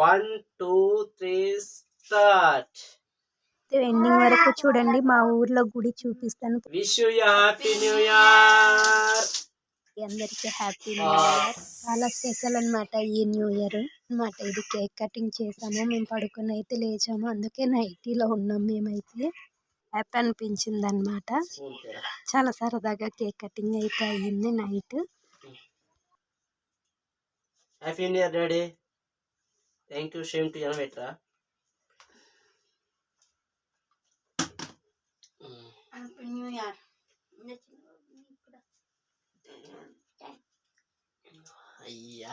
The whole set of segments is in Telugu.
1 2 3 స్టార్ట్. ఎండింగ్ వరకు చూడండి. మా ఊర్లో గుడి చూపిస్తాను. Wish you happy new year. అందరికీ హ్యాపీ న్యూ ఇయర్. చాలా స్పెషల్ అన్నమాట ఈ న్యూ ఇయర్ అన్నమాట. ఇది కేక్ కటింగ్ చేసాము. మేము పడుకొని అయితే లేచాము. అందుకే నైటీలో ఉన్నాం మేమైతే. హ్యాపీ అనిపించింది అన్నమాట. చాలా సరదాగా కేక్ కటింగ్ అయితే అయ్యింది night. Happy new year daddy. Thank you. Same to you బెట్రా. Happy new year. అయ్యా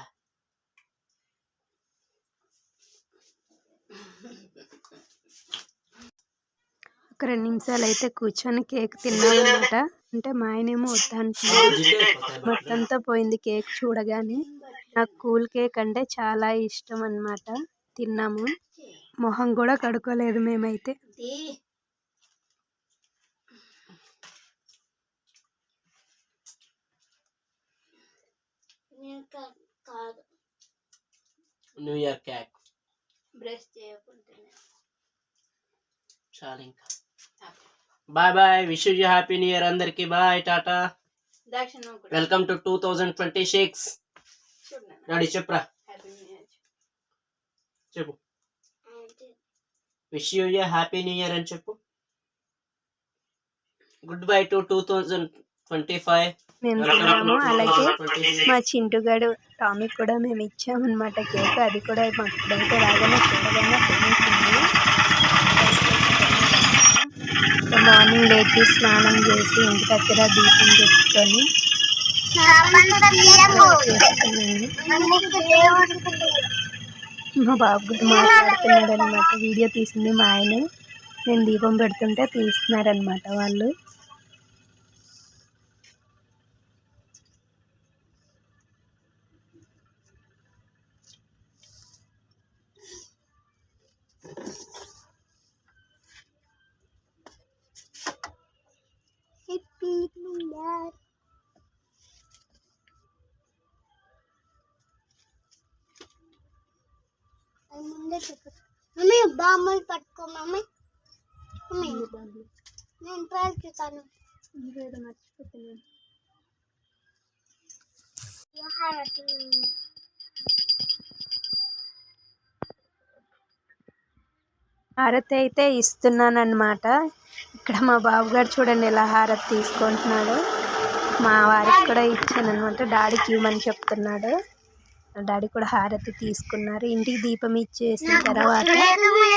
ఒక 2 నిమిషాలు అయితే కూర్చొని కేక్ తిన్నామన్నమాట. అంటే మా ఆయనేమో వద్దంటున్నాడు. మొత్తంతో పోయింది కేక్ చూడగానే. నాకు కూల్ కేక్ అంటే చాలా ఇష్టం అన్నమాట. తిన్నాము. మొహం కూడా కడుక్కోలేదు మేమైతే. న్యూ ఇయర్ కేక్ బ్రష్ చేయకుంటే చాలా. ఇంకా bye bye. Wish you happy new year అందరికి. Bye tata. Welcome to 2026. Daddy చెప్పరా. చెప్పు. Wish you happy new year అని చెప్పు. Good bye to 2025. మేము తిన్నాము. అలాగే మా చింటుగాడు టామీ కూడా మేము ఇచ్చామన్నమాట కేక్. అది కూడా మాకు బయట రాగానే చూడగానే తినేసింది. మార్నింగ్ లేచి స్నానం చేసి ఇంటి దగ్గర దీపం పెట్టుకొని మా బాబు గారు మాట్లాడుతున్నాడు అనమాట. వీడియో తీసింది మా ఆయనే. నేను దీపం పెడుతుంటే తీస్తున్నారనమాట వాళ్ళు. మమ్మీ బామ్మలు పట్టుకో మమ్మీ. నేను పట్టుతాను. మర్చిపోతున్నాను. హారతి అయితే ఇస్తున్నాను అనమాట. ఇక్కడ మా బాబు గారు చూడండి ఎలా హారతి తీసుకుంటున్నాడు. మా వారికి కూడా ఇచ్చాను అనమాట. డాడీకి ఇవ్వమని చెప్తున్నాడు. డాడీ కూడా హారతి తీసుకున్నారు. ఇంటికి దీపం ఇచ్చేసిన తర్వాత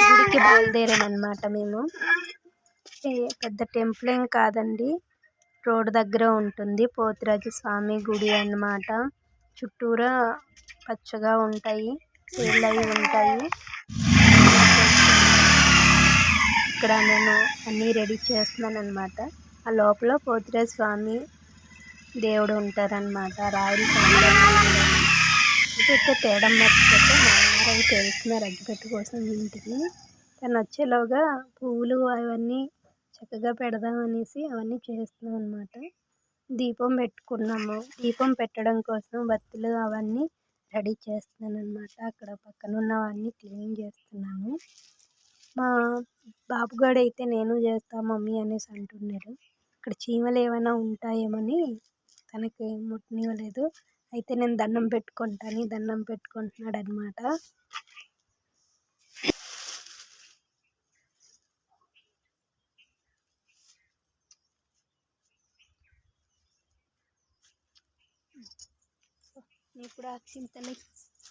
గుడికి బయలుదేరామన్నమాట. మేము పెద్ద టెంపుల్ ఏం కాదండి, రోడ్ దగ్గర ఉంటుంది. పోతురాజు స్వామి గుడి అన్నమాట. చుట్టూరా పచ్చగా ఉంటాయి, చేళ్ళవి ఉంటాయి. ఇక్కడ నేను అన్నీ రెడీ చేస్తున్నాను అనమాట. ఆ లోపల పోతురాజు స్వామి దేవుడు ఉంటారనమాట. రాయల అయితే తేడం మర్చిపోతే మారవి తెలుస్తున్నారు అగ్గిపెట్టు కోసం ఇంటికి. తను వచ్చేలోగా పువ్వులు అవన్నీ చక్కగా పెడదామనేసి అవన్నీ చేస్తున్నాం అనమాట. దీపం పెట్టుకున్నాము. దీపం పెట్టడం కోసం బత్తులు అవన్నీ రెడీ చేస్తున్నాను అనమాట. అక్కడ పక్కన ఉన్నవన్నీ క్లీన్ చేస్తున్నాను. మా బాబుగాడు అయితే నేను చేస్తా మమ్మీ అనేసి అంటున్నాడు. ఇక్కడ చీమలు ఏమైనా ఉంటాయేమని తనకి ముట్టనివ్వలేదు. అయితే నేను దండం పెట్టుకుంటాను, దండం పెట్టుకుంటున్నాడు అనమాట.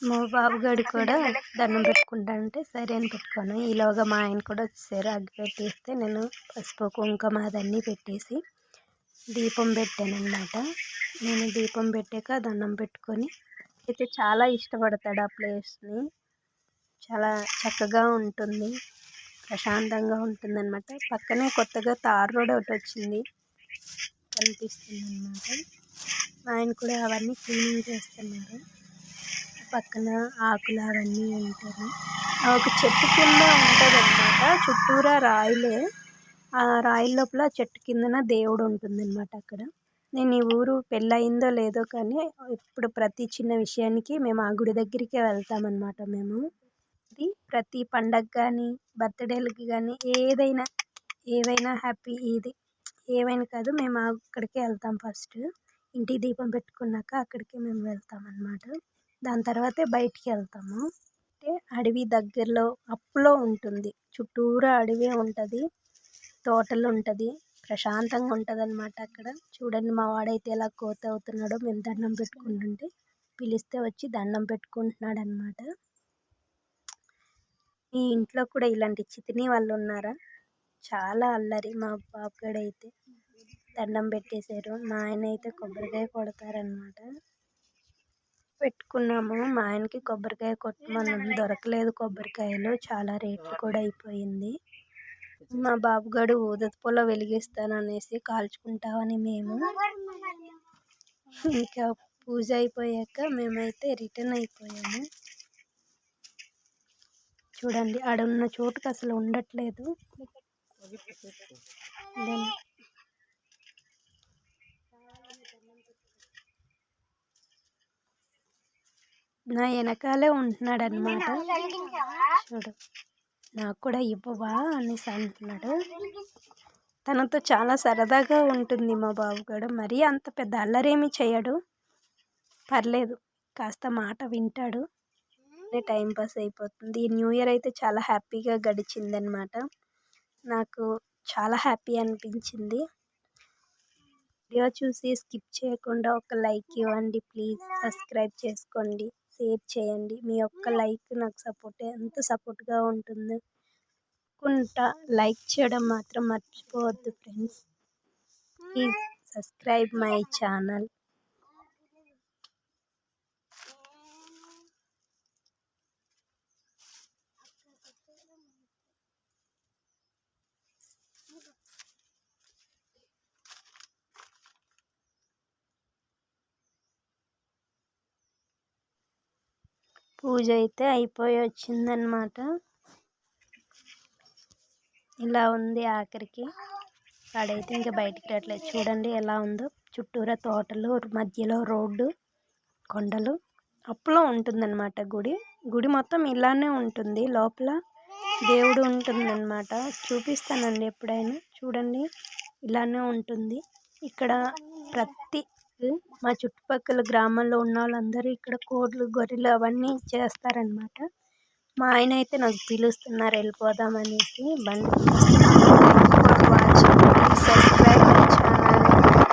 మా బాబుగాడు కూడా దండం పెట్టుకుంటానంటే సరే అని పెట్టుకోను. ఈలోగా మా ఆయన కూడా వచ్చేసారు. అగ్గి పెట్టేస్తే నేను పసుపు కుంకుమ అదన్నీ పెట్టేసి దీపం పెట్టాను అన్నమాట. నేను దీపం పెట్టాక దండం పెట్టుకొని అయితే చాలా ఇష్టపడతాడు ఆ ప్లేస్ని. చాలా చక్కగా ఉంటుంది, ప్రశాంతంగా ఉంటుంది అన్నమాట. పక్కనే కొత్తగా తార్ రోడ్ ఒకటి వచ్చింది కనిపిస్తుంది అన్నమాట. ఆయన కూడా అవన్నీ క్లీనింగ్ చేస్తున్నారు. పక్కన ఆకులు అవన్నీ ఉంటాయి. ఒక చెట్టు కింద ఉంటుంది అన్నమాట. చుట్టూరా రాయిలే. ఆ రాయిల లోపల చెట్టు కిందన దేవుడు ఉంటుంది అన్నమాట. అక్కడ నేను ఈ ఊరు పెళ్ళయిందో లేదో కానీ ఇప్పుడు ప్రతి చిన్న విషయానికి మేము ఆ గుడి దగ్గరికి వెళ్తామన్నమాట. మేము అనేది ప్రతి పండగ కానీ బర్త్డేలకి కానీ ఏవైనా హ్యాపీ ఇది ఏవైనా కాదు మేము అక్కడికే వెళ్తాం. ఫస్ట్ ఇంటికి దీపం పెట్టుకున్నాక అక్కడికి మేము వెళ్తాం అన్నమాట. దాని తర్వాతే బయటికి వెళ్తాము. అంటే అడవి దగ్గరలో అప్పులో ఉంటుంది, చుట్టూరా అడవి ఉంటుంది, తోటలు ఉంటుంది, ప్రశాంతంగా ఉంటుంది అన్నమాట. అక్కడ చూడండి మా వాడైతే ఎలా కోత అవుతున్నాడో, మేము దండం పెట్టుకుంటుంటే పిలిస్తే వచ్చి దండం పెట్టుకుంటున్నాడు అన్నమాట. ఈ ఇంట్లో కూడా ఇలాంటి చితిని వాళ్ళు ఉన్నారా? చాలా అల్లరి మా బాబుగాడైతే. దండం పెట్టేశారు. మా ఆయన అయితే కొబ్బరికాయ కొడతారనమాట. పెట్టుకున్నాము. మా ఆయనకి కొబ్బరికాయ కొట్టమన్నాం, దొరకలేదు కొబ్బరికాయలు, చాలా రేట్లు కూడా అయిపోయింది. మా బాబుగాడు ఊదతి పొల వెలిగిస్తాననేసి కాల్చుకుంటామని మేము ఇంకా పూజ అయిపోయాక మేమైతే రిటర్న్ అయిపోయాము. చూడండి ఆడున్న చోటుకు అసలు ఉండట్లేదు. నా వెనకాలే ఉంటున్నాడు అన్నమాట. చూడు నాకు కూడా ఇవ్వవా అనేసి అంటున్నాడు. తనతో చాలా సరదాగా ఉంటుంది మా బాబుగాడు. మరీ అంత పెద్ద అల్లరేమీ చేయడు, పర్లేదు, కాస్త మాట వింటాడు. టైం పాస్ అయిపోతుంది. ఈ న్యూ ఇయర్ అయితే చాలా హ్యాపీగా గడిచిందనమాట. నాకు చాలా హ్యాపీ అనిపించింది. వీడియో చూసి స్కిప్ చేయకుండా ఒక లైక్ ఇవ్వండి ప్లీజ్. సబ్స్క్రైబ్ చేసుకోండి, షేర్ చేయండి. మీ యొక్క లైక్ నాకు ఎంత సపోర్ట్గా ఉంటుందో లైక్ చేయడం మాత్రం మర్చిపోవద్దు friends. Please subscribe my channel. పూజ అయితే అయిపోయి వచ్చిందనమాట. ఇలా ఉంది ఆఖరికి. వాడైతే ఇంకా బయటికి రావట్లేదు. చూడండి ఎలా ఉందో, చుట్టూరా తోటలు, మధ్యలో రోడ్డు, కొండలు, అప్పులో ఉంటుందన్నమాట గుడి మొత్తం ఇలానే ఉంటుంది. లోపల దేవుడు ఉంటుందన్నమాట. చూపిస్తానండి ఎప్పుడైనా. చూడండి ఇలానే ఉంటుంది. ఇక్కడ మా చుట్టుపక్కల గ్రామాల్లో ఉన్న వాళ్ళందరూ ఇక్కడ కోళ్ళు, గొర్రెలు అవన్నీ చేస్తారనమాట. మా ఆయన అయితే నాకు పిలుస్తున్నారు వెళ్ళిపోదాం అనేసి. బండి సబ్స్క్రైబ్